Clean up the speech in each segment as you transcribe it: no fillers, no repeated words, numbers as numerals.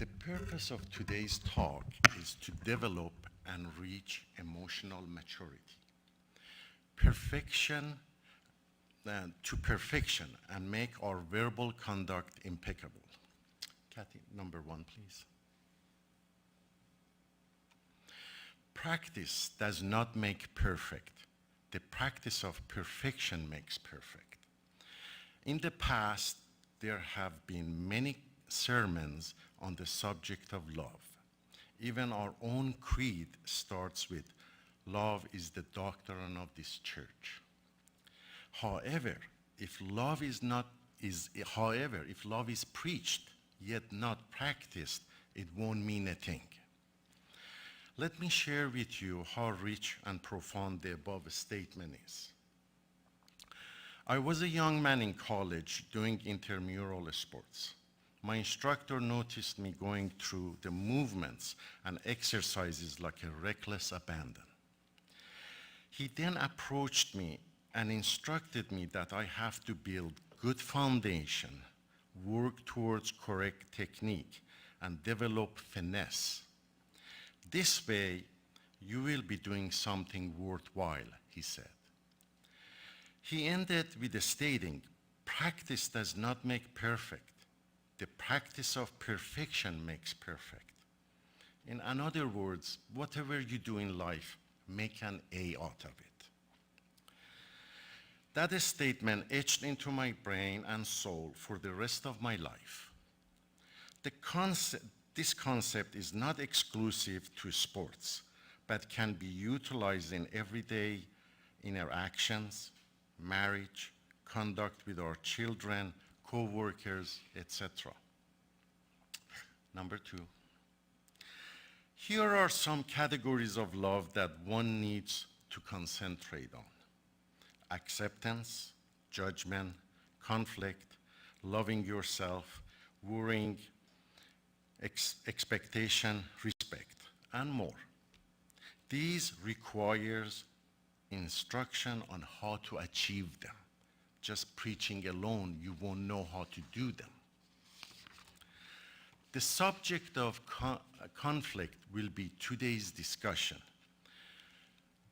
The purpose of today's talk is to develop and reach emotional maturity. To perfection and make our verbal conduct impeccable. Kathy, number 1, please. Practice does not make perfect. The practice of perfection makes perfect. In the past, there have been many sermons on the subject of love. Even our own creed starts with, love is the doctrine of this church. However, if love is preached yet not practiced, it won't mean a thing. Let me share with you how rich and profound the above statement is. I was a young man in college doing intramural sports. My instructor noticed me going through the movements and exercises like a reckless abandon. He then approached me and instructed me that I have to build good foundation, work towards correct technique, and develop finesse. This way, you will be doing something worthwhile, he said. He ended with stating, practice does not make perfect. The practice of perfection makes perfect. In other words, whatever you do in life, make an A out of it. That statement etched into my brain and soul for the rest of my life. This concept is not exclusive to sports, but can be utilized in everyday interactions, marriage, conduct with our children, co-workers, etc. Number 2. Here are some categories of love that one needs to concentrate on. Acceptance, judgment, conflict, loving yourself, worrying, expectation, respect, and more. These requires instruction on how to achieve them. Just preaching alone, you won't know how to do them. The subject of conflict will be today's discussion.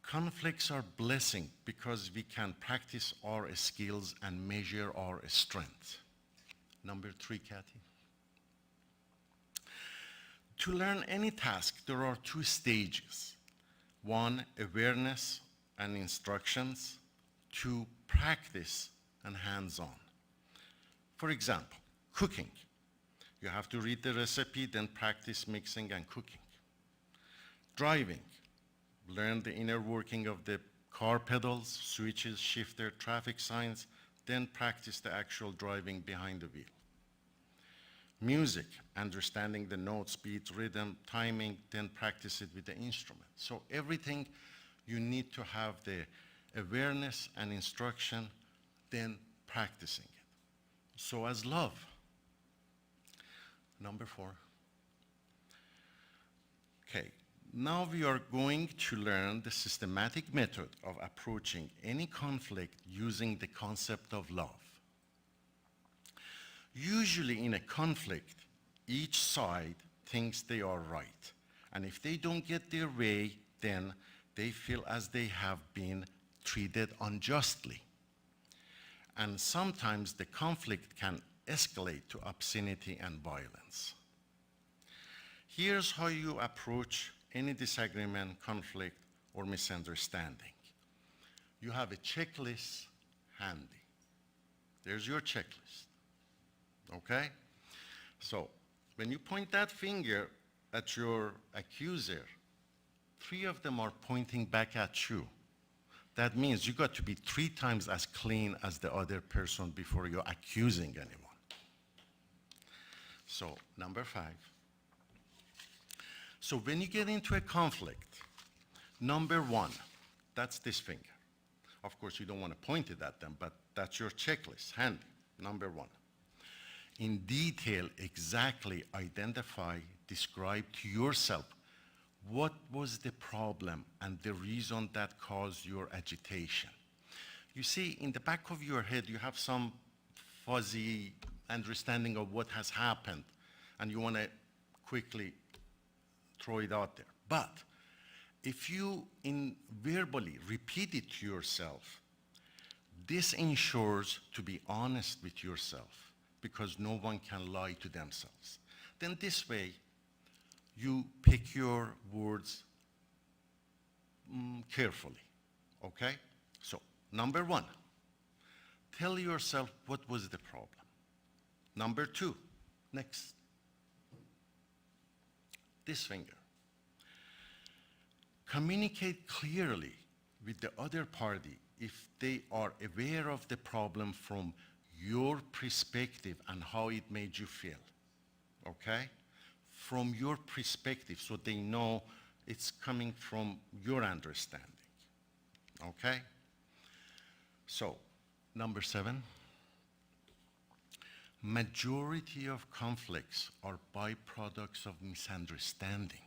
Conflicts are blessing because we can practice our skills and measure our strength. Number 3, Kathy. To learn any task, there are 2 stages. 1, awareness and instructions. 2, practice and hands-on. For example, cooking. You have to read the recipe, then practice mixing and cooking. Driving. Learn the inner working of the car pedals, switches, shifter, traffic signs, then practice the actual driving behind the wheel. Music, understanding the notes, beat, rhythm, timing, then practice it with the instrument. So everything you need to have the awareness and instruction, then practicing it. So as love. Number 4. Okay, now we are going to learn the systematic method of approaching any conflict using the concept of love. Usually in a conflict, each side thinks they are right. And if they don't get their way, then they feel as they have been treated unjustly. And sometimes the conflict can escalate to obscenity and violence. Here's how you approach any disagreement, conflict, or misunderstanding. You have a checklist handy. There's your checklist. Okay? So when you point that finger at your accuser, 3 of them are pointing back at you. That means you got to be 3 times as clean as the other person before you're accusing anyone. So number 5. So when you get into a conflict, number 1, that's this finger. Of course, you don't want to point it at them, but that's your checklist, handy. Number 1. In detail, exactly identify, describe to yourself what was the problem and the reason that caused your agitation. You see, in the back of your head, you have some fuzzy understanding of what has happened, and you want to quickly throw it out there. But if you verbally repeat it to yourself, this ensures to be honest with yourself because no one can lie to themselves. Then this way, you pick your words carefully, okay? So, number one, tell yourself what was the problem. Number two, next, this finger. Communicate clearly with the other party if they are aware of the problem from your perspective and how it made you feel, okay? From your perspective, so they know it's coming from your understanding, okay? So, number 7, majority of conflicts are byproducts of misunderstanding.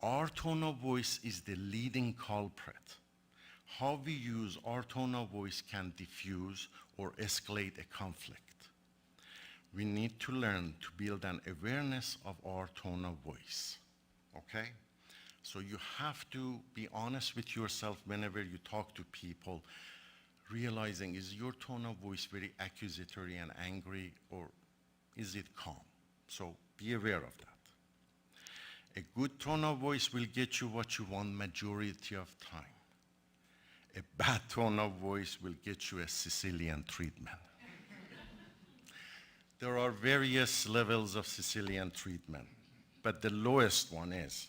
Our tone of voice is the leading culprit. How we use our tone of voice can diffuse or escalate a conflict. We need to learn to build an awareness of our tone of voice, okay? So you have to be honest with yourself whenever you talk to people, realizing, is your tone of voice very accusatory and angry, or is it calm? So be aware of that. A good tone of voice will get you what you want majority of time. A bad tone of voice will get you a Sicilian treatment. There are various levels of Sicilian treatment, but the lowest one is,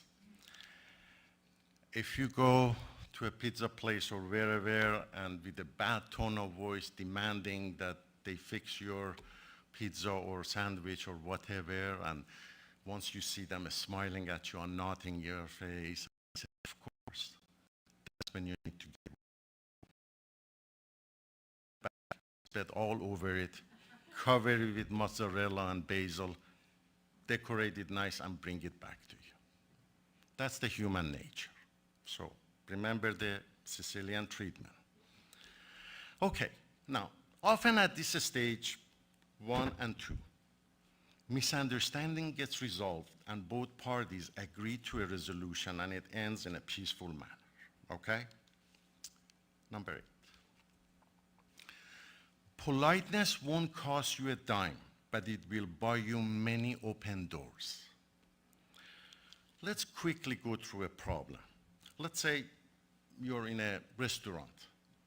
if you go to a pizza place or wherever and with a bad tone of voice demanding that they fix your pizza or sandwich or whatever, and once you see them smiling at you and nodding your face, of course, that's when you need to get all over it, cover it with mozzarella and basil, decorate it nice and bring it back to you. That's the human nature. So remember the Sicilian treatment. Okay, now, often at this stage, 1 and 2, misunderstanding gets resolved and both parties agree to a resolution and it ends in a peaceful manner, okay? Number 8. Politeness won't cost you a dime, but it will buy you many open doors. Let's quickly go through a problem. Let's say you're in a restaurant.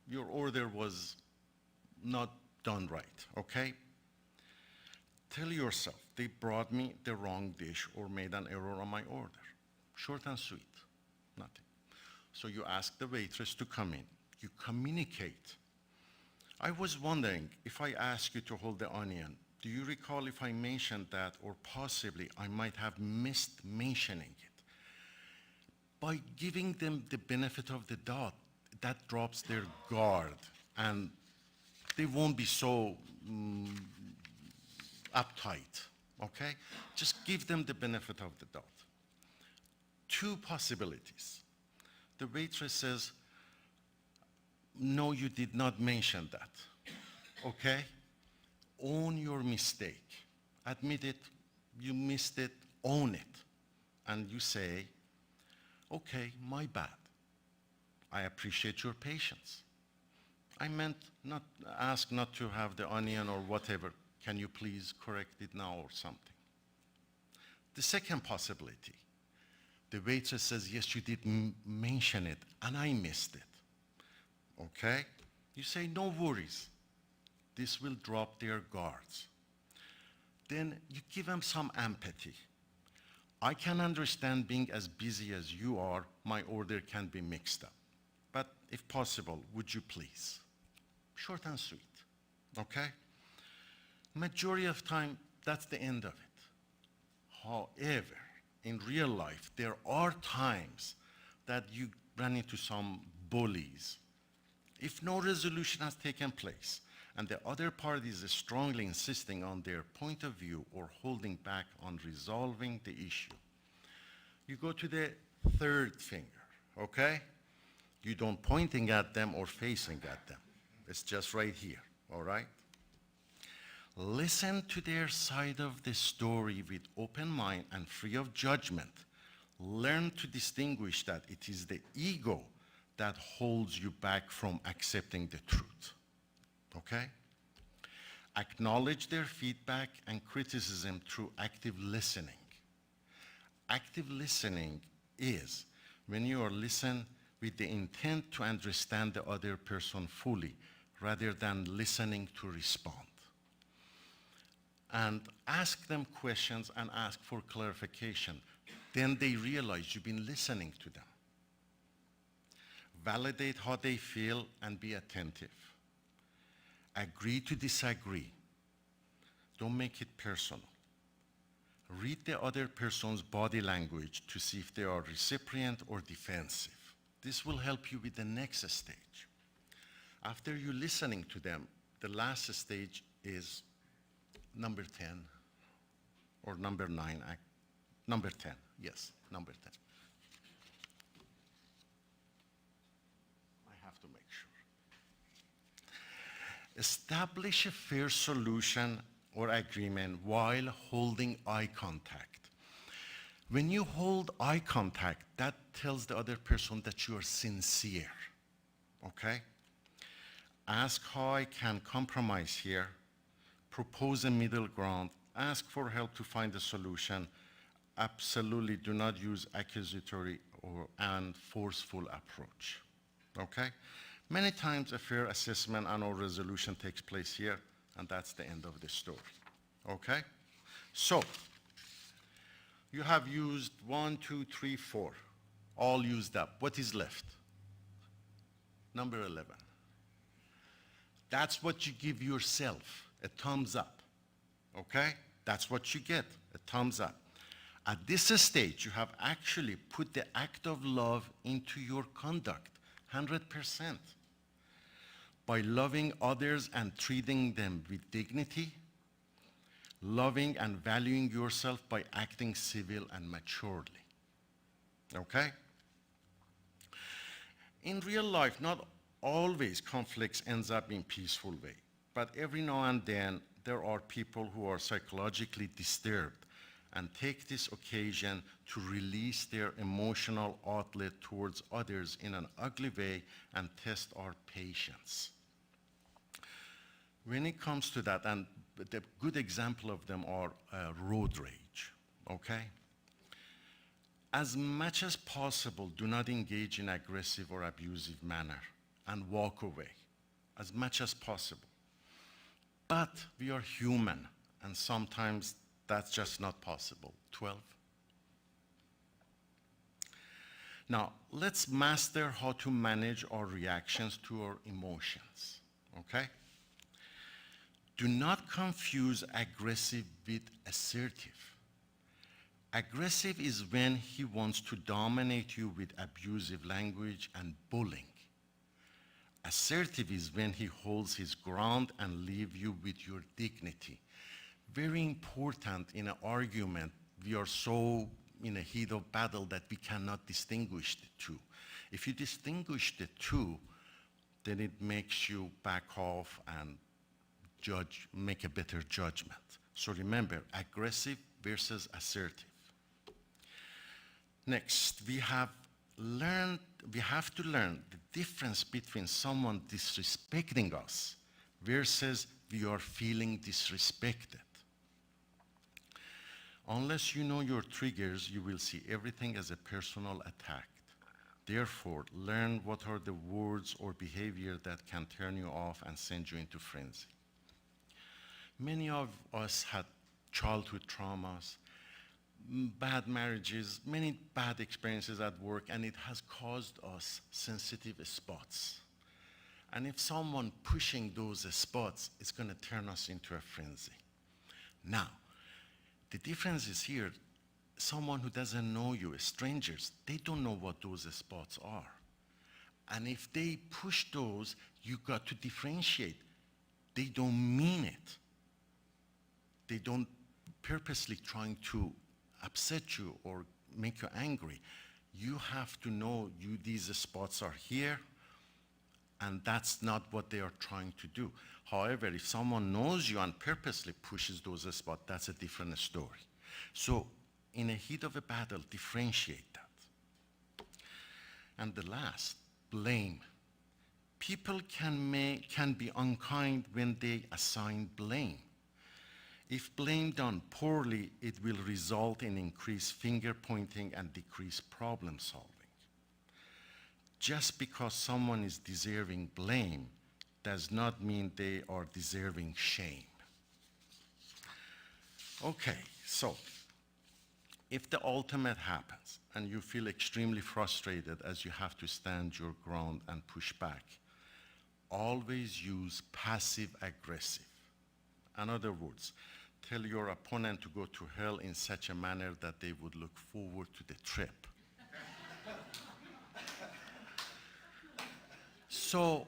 Your order was not done right, okay? Tell yourself, they brought me the wrong dish or made an error on my order. Short and sweet, nothing. So you ask the waitress to come in. You communicate. I was wondering, if I ask you to hold the onion, do you recall if I mentioned that, or possibly I might have missed mentioning it? By giving them the benefit of the doubt, that drops their guard and they won't be so uptight, okay? Just give them the benefit of the doubt. 2 possibilities. The waitress says, no, you did not mention that, okay? Own your mistake. Admit it, you missed it, own it. And you say, okay, my bad. I appreciate your patience. I meant ask not to have the onion or whatever. Can you please correct it now or something? The second possibility, the waitress says, yes, you did mention it and I missed it. Okay? You say, no worries. This will drop their guards. Then you give them some empathy. I can understand being as busy as you are, my order can be mixed up. But if possible, would you please? Short and sweet, okay? Majority of time, that's the end of it. However, in real life, there are times that you run into some bullies. If no resolution has taken place, and the other party is strongly insisting on their point of view or holding back on resolving the issue, you go to the 3rd finger, okay? You don't pointing at them or facing at them. It's just right here, all right? Listen to their side of the story with open mind and free of judgment. Learn to distinguish that it is the ego that holds you back from accepting the truth. Okay? Acknowledge their feedback and criticism through active listening. Active listening is when you are listening with the intent to understand the other person fully rather than listening to respond. And ask them questions and ask for clarification. Then they realize you've been listening to them. Validate how they feel and be attentive. Agree to disagree. Don't make it personal. Read the other person's body language to see if they are recipient or defensive. This will help you with the next stage. After you listening to them, the last stage is number 10 or number 9. Number 10, yes, number 10. I have to make sure. Establish a fair solution or agreement while holding eye contact. When you hold eye contact, that tells the other person that you are sincere, okay? Ask how I can compromise here, propose a middle ground, ask for help to find a solution. Absolutely do not use accusatory and forceful approach, okay? Many times a fair assessment and or resolution takes place here, and that's the end of the story, okay? So, you have used 1, 2, 3, 4, all used up. What is left? Number 11. That's what you give yourself, a thumbs up, okay? That's what you get, a thumbs up. At this stage, you have actually put the act of love into your conduct, 100%. By loving others and treating them with dignity, loving and valuing yourself by acting civil and maturely, okay? In real life, not always conflicts ends up in peaceful way, but every now and then there are people who are psychologically disturbed and take this occasion to release their emotional outlet towards others in an ugly way and test our patience. When it comes to that, and the good example of them are road rage, okay? As much as possible, do not engage in aggressive or abusive manner and walk away, as much as possible. But we are human, and sometimes that's just not possible. 12. Now, let's master how to manage our reactions to our emotions, okay? Do not confuse aggressive with assertive. Aggressive is when he wants to dominate you with abusive language and bullying. Assertive is when he holds his ground and leaves you with your dignity. Very important in an argument, we are so in a heat of battle that we cannot distinguish the two. If you distinguish the two, then it makes you back off and make a better judgment. So remember, aggressive versus assertive. Next, we have to learn the difference between someone disrespecting us versus we are feeling disrespected. Unless you know your triggers, you will see everything as a personal attack. Therefore, learn what are the words or behavior that can turn you off and send you into frenzy. Many of us had childhood traumas, bad marriages, many bad experiences at work, and it has caused us sensitive spots. And if someone pushing those spots, it's going to turn us into a frenzy. Now, the difference is here, someone who doesn't know you, strangers, they don't know what those spots are. And if they push those, you got to differentiate. They don't mean it. They don't purposely trying to upset you or make you angry. You have to know these spots are here, And that's not what they are trying to do. However, if someone knows you and purposely pushes those spots, that's a different story. So in a heat of a battle, differentiate that. And the last, blame. People can be unkind when they assign blame. If blame done poorly, it will result in increased finger pointing and decreased problem solving. Just because someone is deserving blame does not mean they are deserving shame. Okay, so if the ultimate happens and you feel extremely frustrated as you have to stand your ground and push back, always use passive aggressive. In other words, tell your opponent to go to hell in such a manner that they would look forward to the trip. So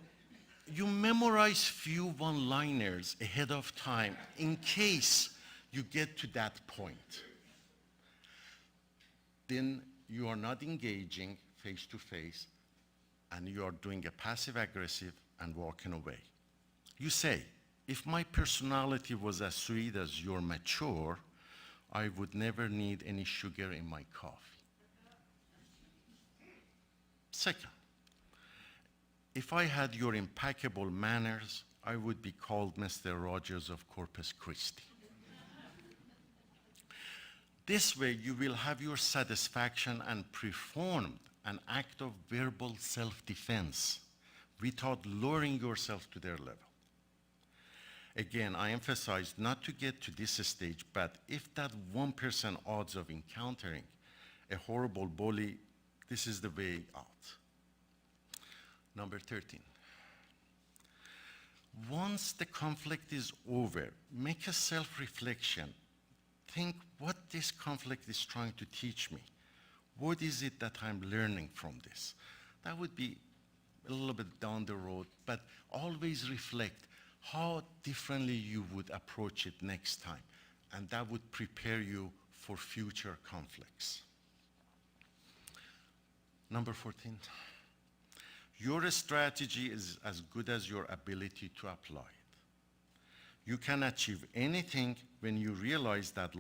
you memorize few one-liners ahead of time in case you get to that point. Then you are not engaging face-to-face, and you are doing a passive-aggressive and walking away. You say, if my personality was as sweet as you're mature, I would never need any sugar in my coffee. Second, if I had your impeccable manners, I would be called Mr. Rogers of Corpus Christi. This way, you will have your satisfaction and performed an act of verbal self-defense without lowering yourself to their level. Again, I emphasize not to get to this stage, but if that 1% odds of encountering a horrible bully, this is the way out. Number 13. Once the conflict is over, make a self-reflection. Think what this conflict is trying to teach me. What is it that I'm learning from this? That would be a little bit down the road, but always reflect how differently you would approach it next time, and that would prepare you for future conflicts. Number 14. Your strategy is as good as your ability to apply it. You can achieve anything when you realize that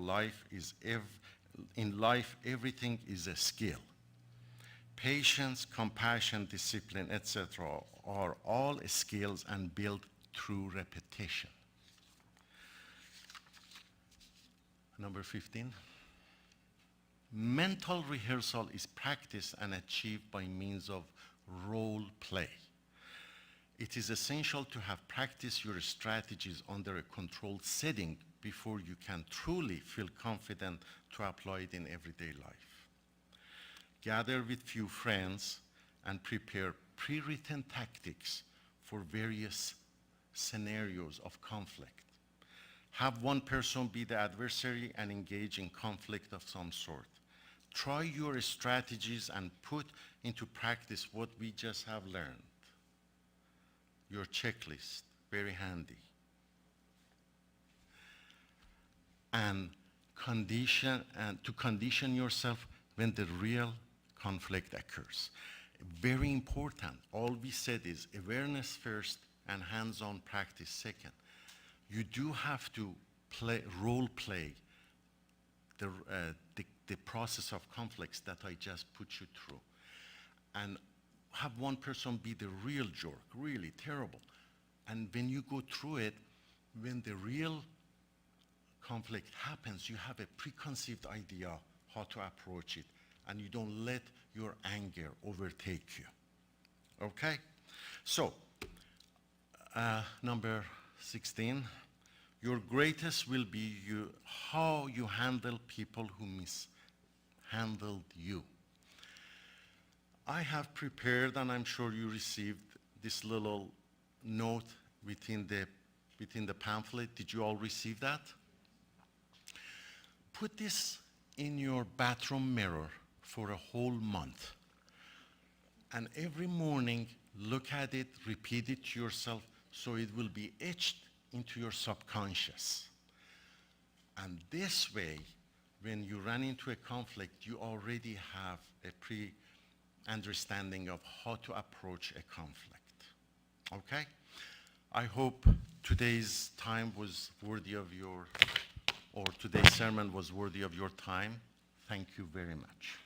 in life, everything is a skill. Patience, compassion, discipline, etc. are all skills and built through repetition. Number 15. Mental rehearsal is practiced and achieved by means of role play. It is essential to have practiced your strategies under a controlled setting before you can truly feel confident to apply it in everyday life. Gather with few friends and prepare pre-written tactics for various scenarios of conflict. Have one person be the adversary and engage in conflict of some sort. Try your strategies and put into practice what we just have learned. Your checklist, very handy. And to condition yourself when the real conflict occurs. Very important. All we said is awareness first and hands-on practice second. You do have to role play the process of conflicts that I just put you through. And have one person be the real jerk, really terrible. And when you go through it, when the real conflict happens, you have a preconceived idea how to approach it, and you don't let your anger overtake you. Okay? So, number 16, your greatest will be how you handle people who mishandled you. I have prepared, and I'm sure you received this little note within the pamphlet. Did you all receive that? Put this in your bathroom mirror for a whole month. And every morning, look at it, repeat it to yourself, so it will be etched into your subconscious. And this way, when you run into a conflict, you already have a pre-understanding of how to approach a conflict. Okay? I hope today's time was worthy of your, or today's sermon was worthy of your time. Thank you very much.